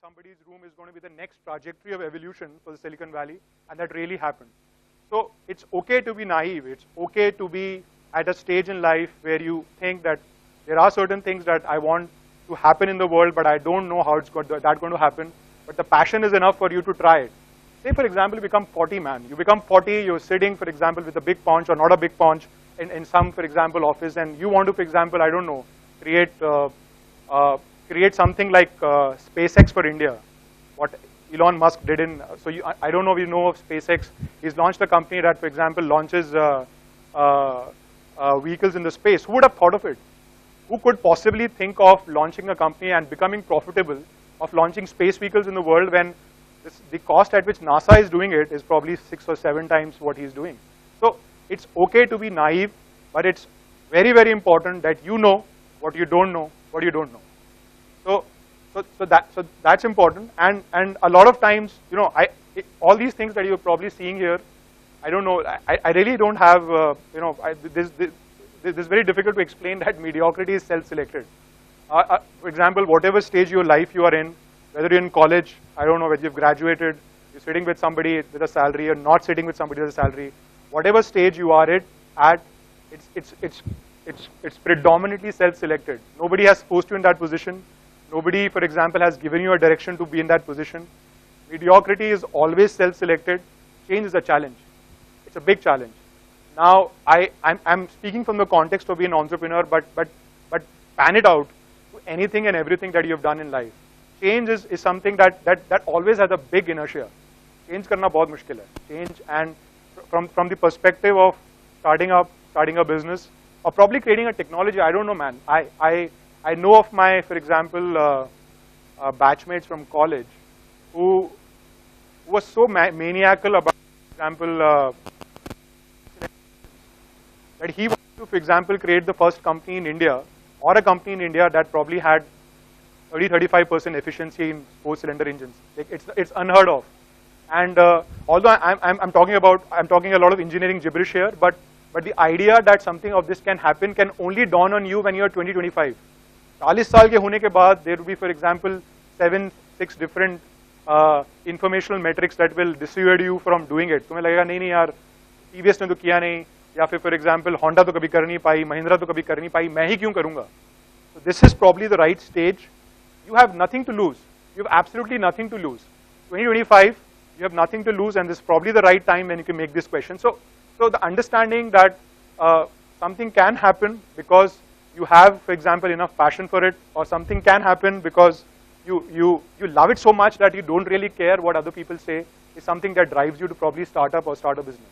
somebody's room is going to be the next trajectory of evolution for the Silicon Valley, and that really happened. So it's okay to be naive. It's okay to be at a stage in life where you think that there are certain things that I want to happen in the world, but I don't know how it's going to happen. But the passion is enough for you to try it. Say, for example, you become 40, man. You become 40, you're sitting, for example, with a big paunch or not a big paunch in some, for example, office, and you want to, for example, I don't know, create something like SpaceX for India, what Elon Musk did in, I don't know if you know of SpaceX. He's launched a company that, for example, launches vehicles in the space. Who would have thought of it? Who could possibly think of launching a company and becoming profitable of launching space vehicles in the world when the cost at which NASA is doing it is probably 6 or 7 times what he's doing. So it's okay to be naive, but it's very, very important that you know what you don't know, what you don't know. So that's important, and a lot of times, you know, all these things that you're probably seeing here, I don't know, I really don't have, you know, this is very difficult to explain that mediocrity is self-selected. For example, whatever stage of your life you are in, whether you're in college, I don't know, whether you've graduated, you're sitting with somebody with a salary or not sitting with somebody with a salary, whatever stage you are at, it's predominantly self-selected. Nobody has forced you in that position. Nobody, for example, has given you a direction to be in that position. Mediocrity is always self-selected. Change is a challenge. It's a big challenge. Now, I'm speaking from the context of being an entrepreneur, but pan it out to anything and everything that you've done in life. Change is something that always has a big inertia. Change karna bahut mushkil hai. Change, and from the perspective of starting a business, or probably creating a technology, I don't know, man. I know of my, for example, batchmates from college who was so maniacal about, for example, that he wanted to, for example, create the first company in India, or a company in India that probably had 30-35% efficiency in 4-cylinder engines. Like it's unheard of. And although I'm talking a lot of engineering gibberish here, but the idea that something of this can happen can only dawn on you when you are 20-25. 40 साल के होने के बाद there will be, for example, 7-6 different informational metrics that will dissuade you from doing it. तुम्हें लगेगा नहीं यार, TVS ने तो किया नहीं, या फिर for example Honda तो कभी कर नहीं पाई, Mahindra तो कभी कर नहीं पाई, मैं ही क्यों करूँगा? So this is probably the right stage. You have nothing to lose. You have absolutely nothing to lose. 2025, you have nothing to lose, and this is probably the right time when you can make this question. So the understanding that something can happen because you have, for example, enough passion for it, or something can happen because you love it so much that you don't really care what other people say, is something that drives you to probably start up or start a business.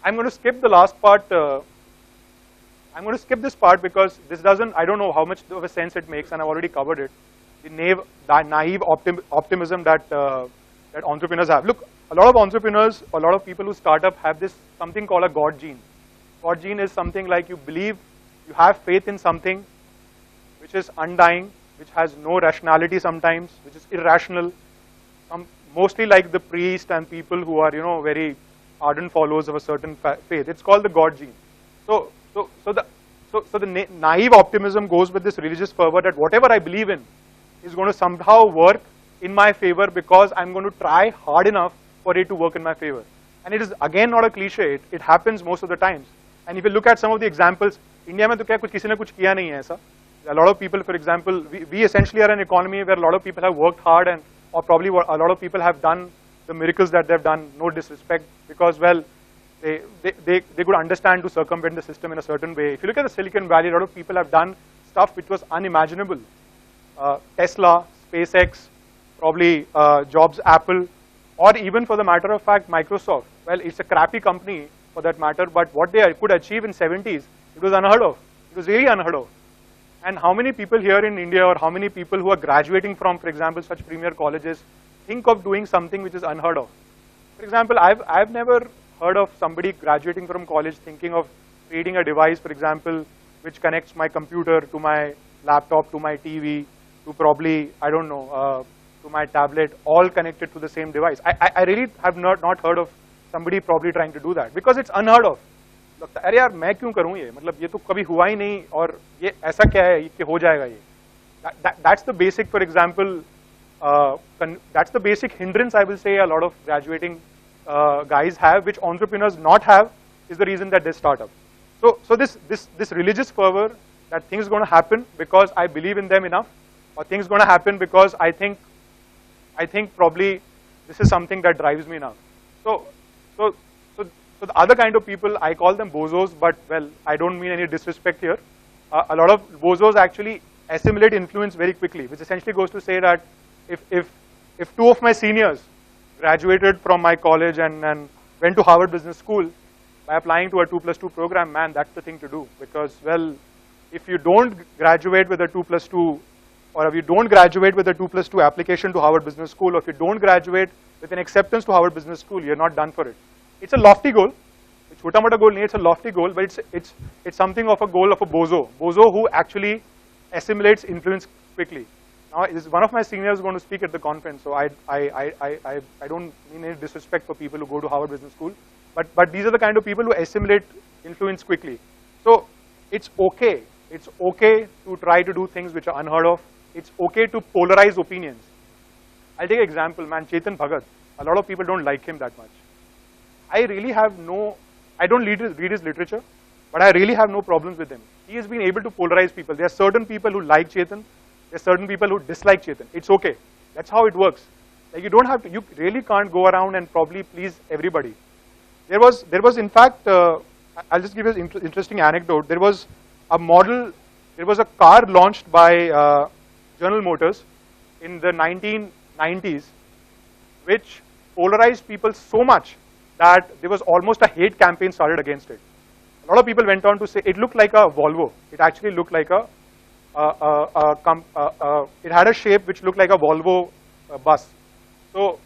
I'm going to skip the last part. I'm going to skip this part because this doesn't, I don't know how much of a sense it makes, and I've already covered it. The naive optimism that entrepreneurs have. Look, a lot of entrepreneurs, a lot of people who start up have this something called a God gene. God gene is something like you believe, you have faith in something which is undying, which has no rationality sometimes, which is irrational. Mostly like the priest and people who are, you know, very ardent followers of a certain faith. It's called the God gene. So the naive optimism goes with this religious fervor that whatever I believe in is going to somehow work in my favor because I'm going to try hard enough for it to work in my favor. And it is again not a cliche. It happens most of the times. And if you look at some of the examples, India mein to kya kisi ne kuch kiya nahi hai aisa. A lot of people, for example, we essentially are an economy where a lot of people have worked hard, and or probably a lot of people have done the miracles that they've done. No disrespect, because well, they could understand to circumvent the system in a certain way. If you look at the Silicon Valley, a lot of people have done stuff which was unimaginable. Tesla, SpaceX, probably Jobs, Apple, or even for the matter of fact, Microsoft. Well, it's a crappy company for that matter, but what they could achieve in 70s, it was unheard of. It was really unheard of. And how many people here in India, or how many people who are graduating from, for example, such premier colleges, think of doing something which is unheard of? For example, I've never heard of somebody graduating from college thinking of creating a device, for example, which connects my computer to my laptop, to my TV, to probably, I don't know, to my tablet, all connected to the same device. I really have not heard of somebody probably trying to do that, because it's unheard of. लगता है अरे यार मैं क्यों करूँ ये, मतलब ये तो कभी हुआ ही नहीं, और ये ऐसा क्या है कि हो जाएगा ये. That's the basic, for example, that's the basic hindrance I will say a lot of graduating guys have, which entrepreneurs not have, is the reason that they start up. So this religious fervor that things going to happen because I believe in them enough, or things going to happen because I think probably this is something that drives me enough. So the other kind of people, I call them bozos, but well, I don't mean any disrespect here. A lot of bozos actually assimilate influence very quickly, which essentially goes to say that if two of my seniors graduated from my college and went to Harvard Business School by applying to a 2+2 program, man, that's the thing to do. Because, well, if you don't graduate with a 2+2, or if you don't graduate with a 2+2 application to Harvard Business School, or if you don't graduate with an acceptance to Harvard Business School, you're not done for it. It's a lofty goal. It's chota-mota goal, it's a lofty goal, but it's something of a goal of a bozo who actually assimilates influence quickly. Now, one of my seniors is going to speak at the conference, so I don't mean any disrespect for people who go to Harvard Business School, but these are the kind of people who assimilate influence quickly. So it's okay to try to do things which are unheard of. It's okay to polarize opinions. I'll take an example, man, Chetan Bhagat. A lot of people don't like him that much. I don't read his literature, but I really have no problems with him. He has been able to polarize people. There are certain people who like Chetan. There are certain people who dislike Chetan. It's okay. That's how it works. Like you really can't go around and probably please everybody. There was in fact, I'll just give you an interesting anecdote. There was a car launched by General Motors in the 1990s, which polarized people so much that there was almost a hate campaign started against it. A lot of people went on to say it looked like a Volvo. It actually looked like it had a shape which looked like a Volvo bus. So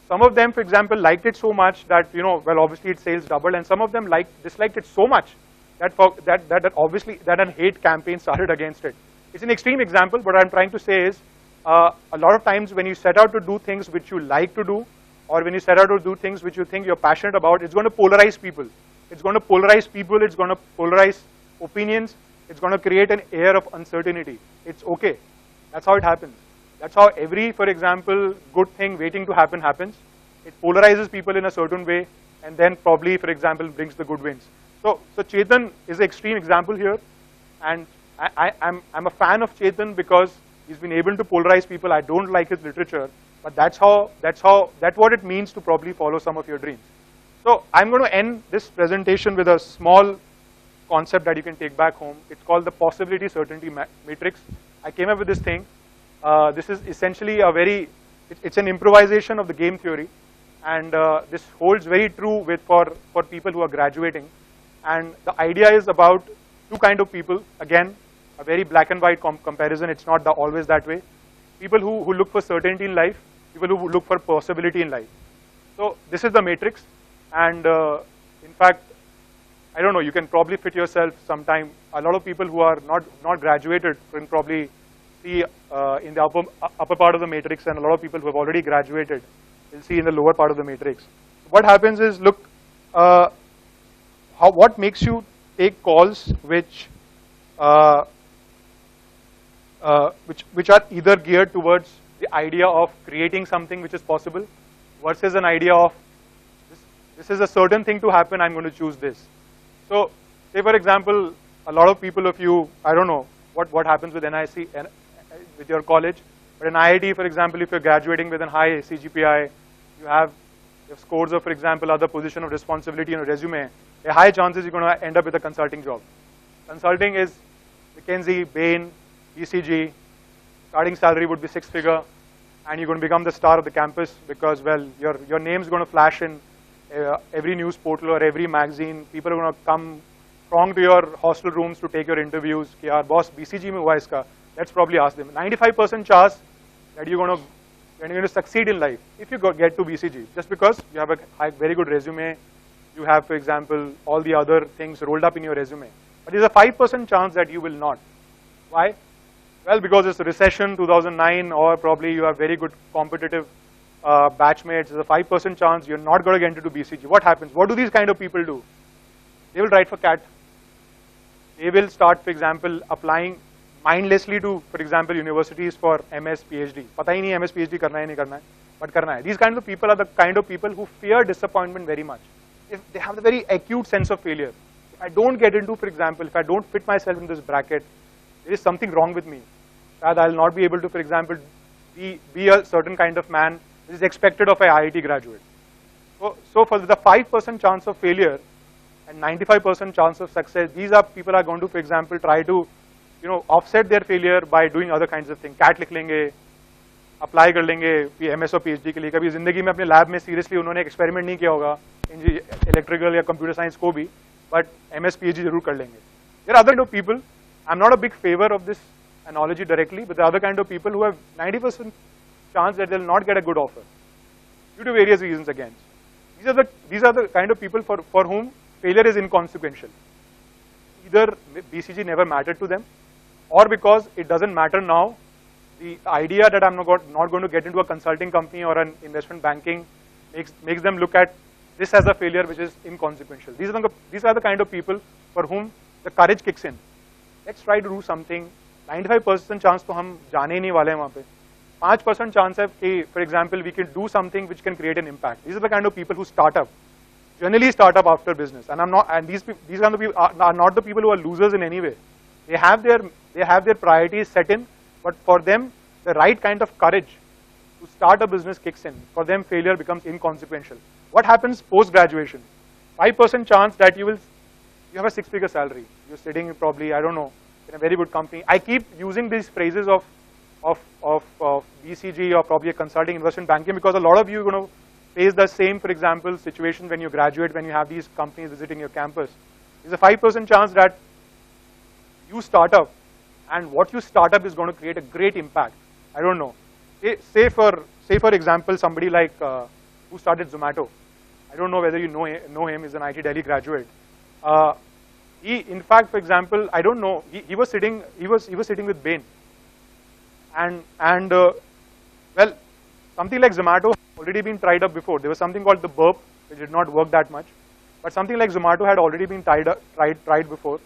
some of them, for example, liked it so much that, well, obviously its sales doubled, and some of them disliked it so much that obviously a hate campaign started against it. It's an extreme example, but what I'm trying to say is a lot of times when you set out to do things which you like to do, or when you set out to do things which you think you're passionate about, it's going to polarize people. It's going to polarize people, it's going to polarize opinions, it's going to create an air of uncertainty. It's okay. That's how it happens. That's how every, for example, good thing waiting to happen happens. It polarizes people in a certain way, and then probably, for example, brings the good winds. So Chetan is an extreme example here, and I'm a fan of Chetan because he's been able to polarize people. I don't like his literature, but that's what it means to probably follow some of your dreams. So I'm going to end this presentation with a small concept that you can take back home. It's called the possibility certainty matrix. I came up with this thing. This is essentially it's an improvisation of the game theory, and this holds very true for people who are graduating. And the idea is about two kind of people. Again, a very black and white comparison. It's not always that way. People who look for certainty in life, people who look for possibility in life. So this is the matrix, and in fact, I don't know, you can probably fit yourself sometime. A lot of people who are not graduated can probably see in the upper part of the matrix, and a lot of people who have already graduated will see in the lower part of the matrix. What happens is, look, what makes you take calls which are either geared towards the idea of creating something which is possible versus an idea of this is a certain thing to happen, I'm going to choose this. So say for example, a lot of people of you, I don't know what happens with NIC, with your college, but in IIT, for example, if you're graduating with a high CGPI, you have scores of, for example, other position of responsibility in your resume, a high chances you're going to end up with a consulting job. Consulting is McKinsey, Bain, BCG, starting salary would be 6-figure, and you're going to become the star of the campus because, well, your name's going to flash in every news portal or every magazine. People are going to come throng to your hostel rooms to take your interviews. Ki yaar, boss, BCG mein hua iska. Let's probably ask them. 95% chance that you're going to succeed in life if you get to BCG, just because you have a very good resume. You have, for example, all the other things rolled up in your resume. But there's a 5% chance that you will not. Why? Well, because it's a recession, 2009, or probably you have very good competitive batchmates. There's a 5% chance you're not going to get into BCG. What happens? What do these kind of people do? They will write for CAT. They will start, for example, applying mindlessly to, for example, universities for MS, PhD. पता ही नहीं MS, PhD करना है नहीं करना है, but करना है. These kind of people are the kind of people who fear disappointment very much. If they have a very acute sense of failure. If I don't get into, for example, if I don't fit myself in this bracket, there is something wrong with me. That I'll not be able to, for example, be a certain kind of man which is expected of a IIT graduate. So for the 5% chance of failure and 95% chance of success, these are people are going to, for example, try to, offset their failure by doing other kinds of things. CAT लिख लेंगे, apply कर लेंगे MS और PhD के लिए. कभी जिंदगी में अपने lab में seriously उन्होंने experiment नहीं किया होगा electrical या computer science को भी, but MS PhD जरूर कर लेंगे. There are other kind of people. I'm not a big favor of this analogy directly, but the other kind of people who have 90% chance that they'll not get a good offer due to various reasons again. These are the kind of people for whom failure is inconsequential. Either BCG never mattered to them, or because it doesn't matter now, the idea that I'm not going to get into a consulting company or an investment banking makes them look at this as a failure which is inconsequential. These are the kind of people for whom the courage kicks in. Let's try to do something. 95% chance तो हम जाने ही नहीं वाले हैं वहाँ पे. 5% chance है कि, for example, we can do something which can create an impact. These are the kind of people who start up, generally start up after business. And these kind of people are not the people who are losers in any way. They have their priorities set in, but for them, the right kind of courage to start a business kicks in. For them, failure becomes inconsequential. What happens post-graduation? 5% chance that you have a six-figure salary. You're sitting probably, I don't know, in a very good company. I keep using these phrases of BCG or probably a consulting investment banking because a lot of you are going to face the same, for example, situation when you graduate, when you have these companies visiting your campus. There's a 5% chance that you start up, and what you start up is going to create a great impact. I don't know. Say for example, somebody like who started Zomato. I don't know whether you know him. He's an IT Delhi graduate. He, in fact, for example, I don't know. He was sitting with Bain, and well, something like Zomato had already been tried up before. There was something called the burp, which did not work that much, but something like Zomato had already been tried before.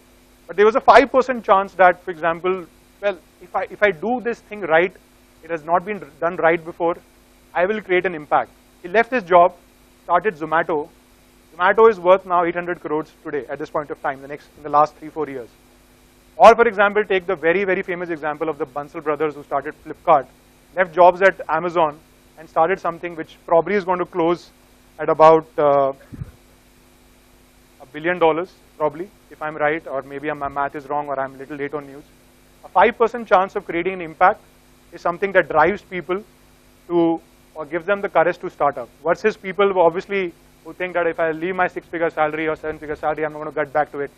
But there was a 5% chance that, for example, well, if I do this thing right, it has not been done right before, I will create an impact. He left his job, started Zomato. Zomato is worth now 800 crores today at this point of time, in the last 3-4 years. Or for example, take the very, very famous example of the Bansal brothers who started Flipkart, left jobs at Amazon and started something which probably is going to close at about $1 billion, probably, if I'm right, or maybe my math is wrong or I'm a little late on news. A 5% chance of creating an impact is something that drives people to, or gives them the courage to start up, versus people who obviously who think that if I leave my 6-figure salary or 7-figure salary, I'm not going to get back to it.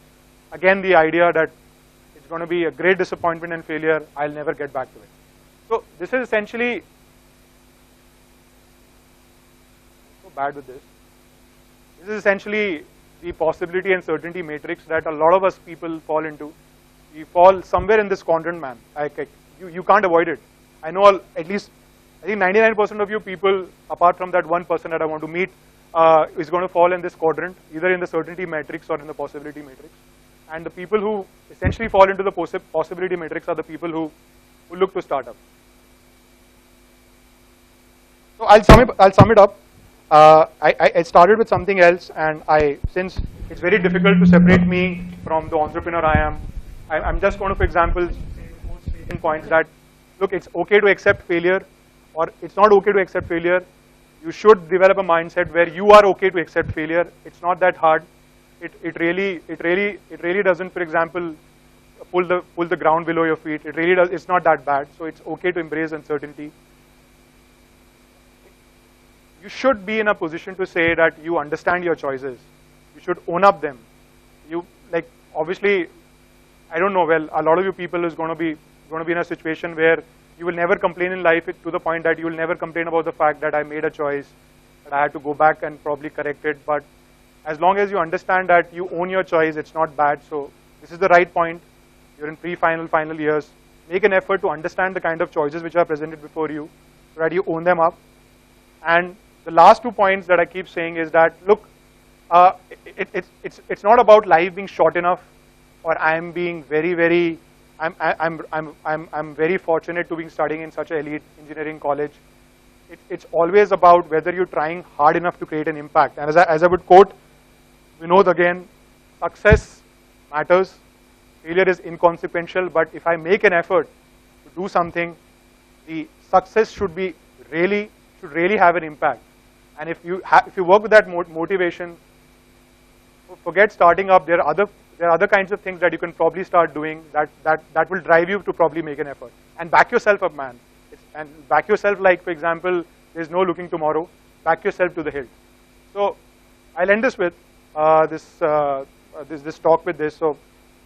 Again, the idea that it's going to be a great disappointment and failure, I'll never get back to it. So this is essentially, so bad with this. This is essentially the possibility and certainty matrix that a lot of us people fall into. We fall somewhere in this quadrant, man. You can't avoid it. I know at least, I think 99% of you people, apart from that 1% that I want to meet, is going to fall in this quadrant, either in the certainty matrix or in the possibility matrix. And the people who essentially fall into the possibility matrix are the people who look to start up. So I'll sum it up. I started with something else, and since it's very difficult to separate me from the entrepreneur I am, I'm just going to, for example, say points that, look, it's okay to accept failure, or it's not okay to accept failure. You should develop a mindset where you are okay to accept failure. It's not that hard. It really doesn't, for example, pull the ground below your feet. It really does. It's not that bad. So it's okay to embrace uncertainty. You should be in a position to say that you understand your choices. You should own up them. Obviously, I don't know. Well, a lot of you people is going to be in a situation where you will never complain in life to the point that you will never complain about the fact that I made a choice, that I had to go back and probably correct it. But as long as you understand that you own your choice, it's not bad. So this is the right point. You're in final years. Make an effort to understand the kind of choices which are presented before you, so that you own them up. And the last 2 points that I keep saying is that, look, it's not about life being short enough, or I am being very, very I'm very fortunate to be studying in such an elite engineering college. It's always about whether you're trying hard enough to create an impact. And as I would quote Vinod again, success matters, failure is inconsequential, but if I make an effort to do something, the success should really have an impact. And if you work with that motivation, forget starting up. There are other kinds of things that you can probably start doing that will drive you to probably make an effort. And back yourself up, man. And back yourself, like, for example, there's no looking tomorrow. Back yourself to the hilt. So I'll end this with this talk with this. So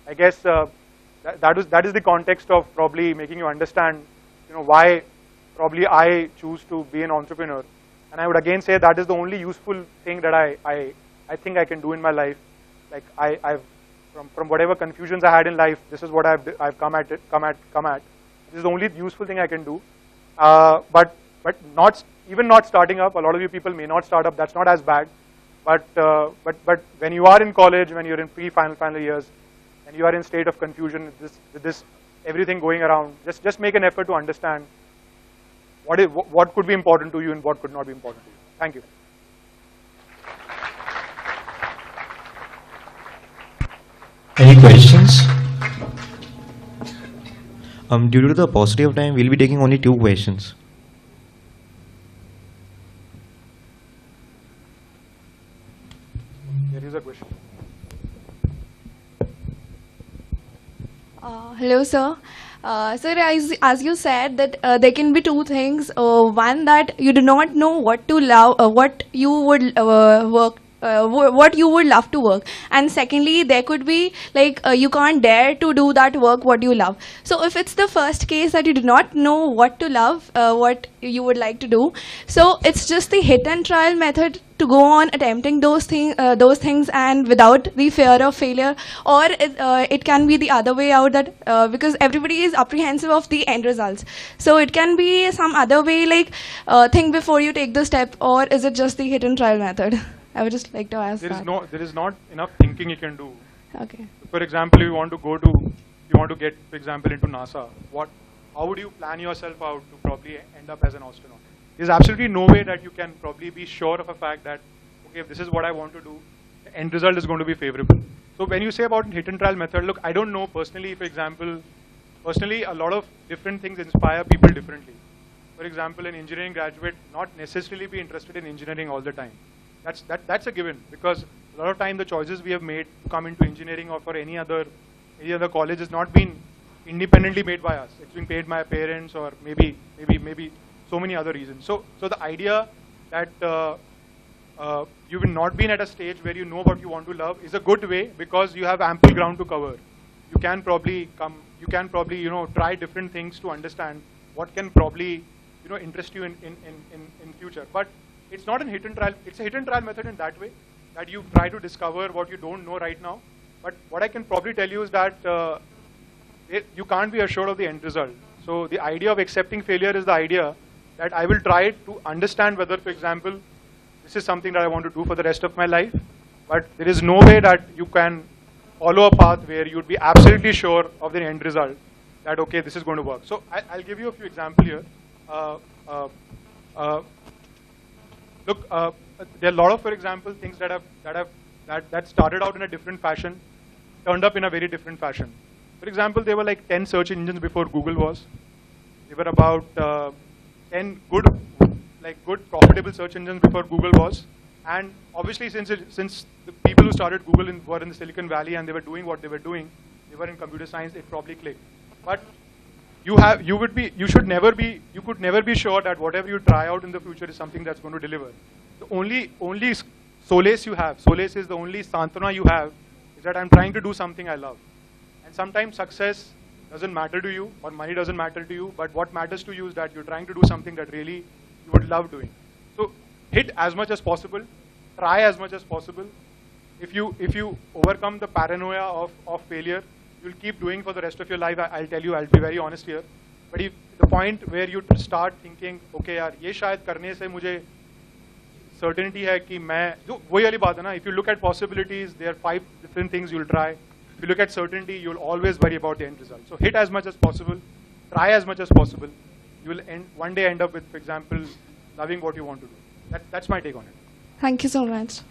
I guess that is the context of probably making you understand, why probably I choose to be an entrepreneur. And I would again say that is the only useful thing that I think I can do in my life. Like I've from whatever confusions I had in life, this is what I've come at. This is the only useful thing I can do. But even not starting up. A lot of you people may not start up. That's not as bad. But when you are in college, when you're in final years, and you are in state of confusion with this everything going around, just make an effort to understand what could be important to you and what could not be important to you. Thank you. Any questions? Due to the paucity of time, we'll be taking only 2 questions. There is a question. Hello, sir. Sir, as you said that there can be 2 things. One, that you do not know what to love, what you would what you would love to work, and secondly, there could be like you can't dare to do that work what you love. So if it's the first case that you do not know what to love, what you would like to do, so it's just the hit and trial method to go on attempting those things and without the fear of failure, or it can be the other way out, that because everybody is apprehensive of the end results, so it can be some other way, like think before you take the step, or is it just the hit and trial method? I would just like to ask that. There is not enough thinking you can do. Okay. For example, you want to get, for example, into NASA. How would you plan yourself out to probably end up as an astronaut? There's absolutely no way that you can probably be sure of a fact that, okay, if this is what I want to do, the end result is going to be favorable. So when you say about hit and trial method, look, I don't know personally, for example, a lot of different things inspire people differently. For example, an engineering graduate not necessarily be interested in engineering all the time. That's a given, because a lot of time the choices we have made to come into engineering or for any other college has not been independently made by us. It's been paid by our parents, or maybe so many other reasons. So the idea that you will not be at a stage where you know what you want to love is a good way, because you have ample ground to cover. You can probably try different things to understand what can probably interest you in future. But it's not a hit and trial. It's a hit and trial method in that way, that you try to discover what you don't know right now. But what I can probably tell you is that you can't be assured of the end result. So the idea of accepting failure is the idea that I will try to understand whether, for example, this is something that I want to do for the rest of my life. But there is no way that you can follow a path where you'd be absolutely sure of the end result, that okay, this is going to work. So I'll give you a few examples here. Look, there are a lot of, for example, things that started out in a different fashion, turned up in a very different fashion. For example, there were like 10 search engines before Google was. There were about 10 good profitable search engines before Google was. And obviously, since the people who started Google were in the Silicon Valley and they were doing what they were doing, they were in computer science, it probably clicked. But you could never be sure that whatever you try out in the future is something that's going to deliver. The only solace you have, solace is the only santana you have, is that I'm trying to do something I love. And sometimes success doesn't matter to you, or money doesn't matter to you, but what matters to you is that you're trying to do something that really you would love doing. So hit as much as possible, try as much as possible. If you overcome the paranoia of failure, you'll keep doing for the rest of your life. I'll tell you, I'll be very honest here. But if the point where you start thinking, okay yaar, ये शायद करने से मुझे certainty है कि मैं, जो वही वाली बात है ना, if you look at possibilities, there are 5 different things you'll try. If you look at certainty, you'll always worry about the end result. So hit as much as possible, try as much as possible. You will one day end up with, for example, loving what you want to do. That's my take on it. Thank you so much.